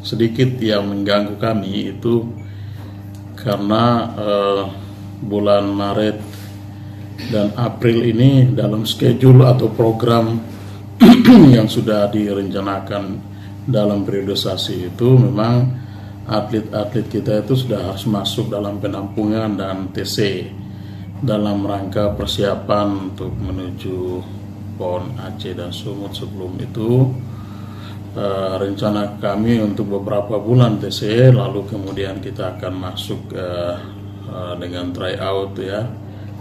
sedikit yang mengganggu kami itu karena bulan Maret dan April ini dalam schedule atau program yang sudah direncanakan dalam periodisasi itu memang atlet-atlet kita itu sudah harus masuk dalam penampungan dan TC dalam rangka persiapan untuk menuju PON Aceh dan Sumut. Sebelum itu rencana kami untuk beberapa bulan TC, lalu kemudian kita akan masuk dengan tryout ya,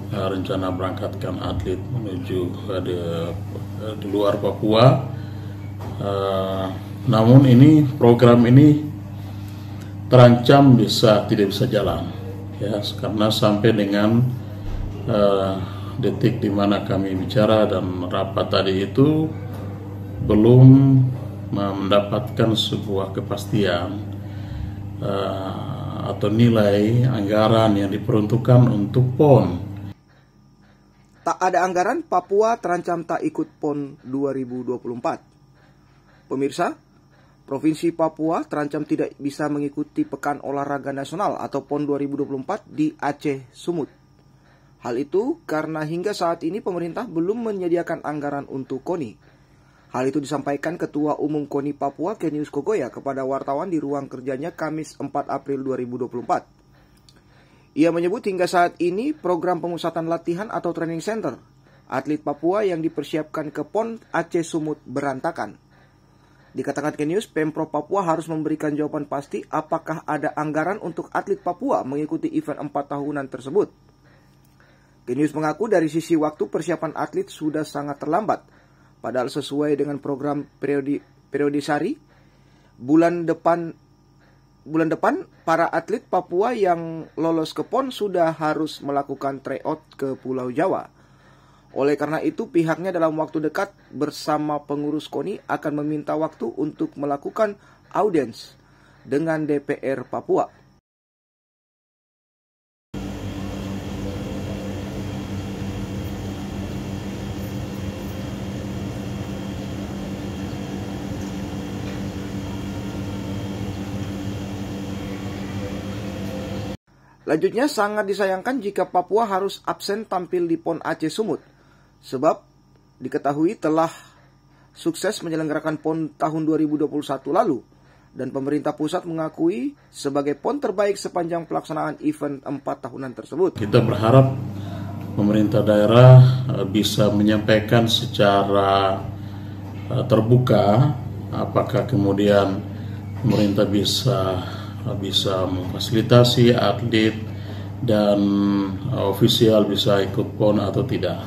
rencana berangkatkan atlet menuju di luar Papua. Namun ini program ini terancam tidak bisa jalan ya, karena sampai dengan detik di mana kami bicara dan rapat tadi itu belum mendapatkan sebuah kepastian atau nilai anggaran yang diperuntukkan untuk PON. Tak ada anggaran, Papua terancam tak ikut PON 2024. Pemirsa, Provinsi Papua terancam tidak bisa mengikuti Pekan Olahraga Nasional atau PON 2024 di Aceh Sumut. Hal itu karena hingga saat ini pemerintah belum menyediakan anggaran untuk KONI. Hal itu disampaikan Ketua Umum KONI Papua, Kenius Kogoya, kepada wartawan di ruang kerjanya Kamis 4 April 2024. Ia menyebut hingga saat ini program pemusatan latihan atau training center atlet Papua yang dipersiapkan ke PON Aceh Sumut berantakan. Dikatakan Kenius, Pemprov Papua harus memberikan jawaban pasti apakah ada anggaran untuk atlet Papua mengikuti event 4 tahunan tersebut. Kenius mengaku dari sisi waktu persiapan atlet sudah sangat terlambat, padahal sesuai dengan program periodisari, bulan depan para atlet Papua yang lolos ke PON sudah harus melakukan tryout ke Pulau Jawa. Oleh karena itu, pihaknya dalam waktu dekat bersama pengurus KONI akan meminta waktu untuk melakukan audiens dengan DPR Papua. Lanjutnya, sangat disayangkan jika Papua harus absen tampil di PON Aceh Sumut, sebab diketahui telah sukses menyelenggarakan PON tahun 2021 lalu, dan pemerintah pusat mengakui sebagai PON terbaik sepanjang pelaksanaan event 4 tahunan tersebut. Kita berharap pemerintah daerah bisa menyampaikan secara terbuka apakah kemudian pemerintah bisa memfasilitasi atlet dan ofisial bisa ikut PON atau tidak,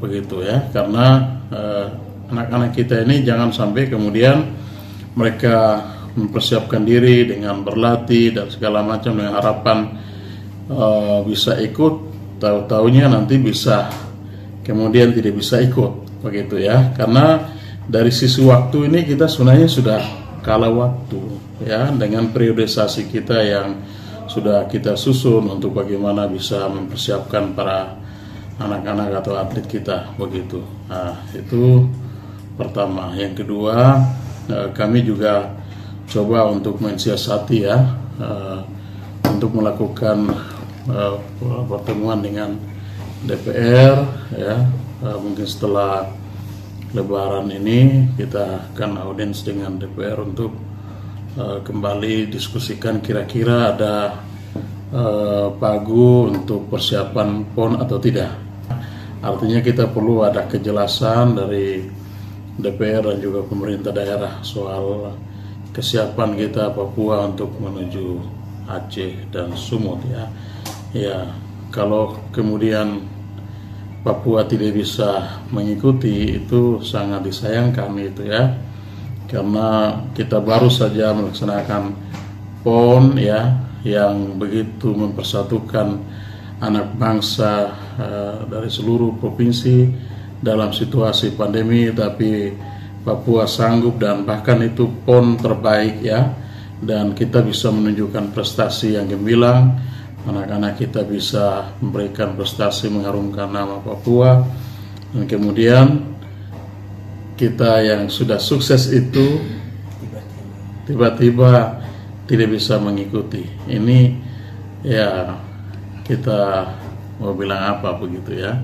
begitu ya, karena anak-anak kita ini jangan sampai kemudian mereka mempersiapkan diri dengan berlatih dan segala macam dengan harapan bisa ikut, tahu-tahunya nanti bisa kemudian tidak bisa ikut, begitu ya, karena dari sisi waktu ini kita sebenarnya sudah kalah waktu ya dengan periodisasi kita yang sudah kita susun untuk bagaimana bisa mempersiapkan para anak-anak atau atlet kita, begitu. Nah, itu pertama. Yang kedua, kami juga coba untuk mensiasati ya, untuk melakukan pertemuan dengan DPR ya, mungkin setelah Lebaran ini kita akan audiens dengan DPR untuk kembali diskusikan kira-kira ada pagu untuk persiapan PON atau tidak. Artinya kita perlu ada kejelasan dari DPR dan juga pemerintah daerah soal kesiapan kita Papua untuk menuju Aceh dan Sumut ya. Ya, kalau kemudian Papua tidak bisa mengikuti, itu sangat disayangkan itu ya, karena kita baru saja melaksanakan PON ya yang begitu mempersatukan anak bangsa dari seluruh provinsi dalam situasi pandemi, tapi Papua sanggup dan bahkan itu PON terbaik ya, dan kita bisa menunjukkan prestasi yang gemilang. Anak-anak kita bisa memberikan prestasi mengharumkan nama Papua, dan kemudian kita yang sudah sukses itu tiba-tiba tidak bisa mengikuti. Ini ya kita mau bilang apa begitu ya.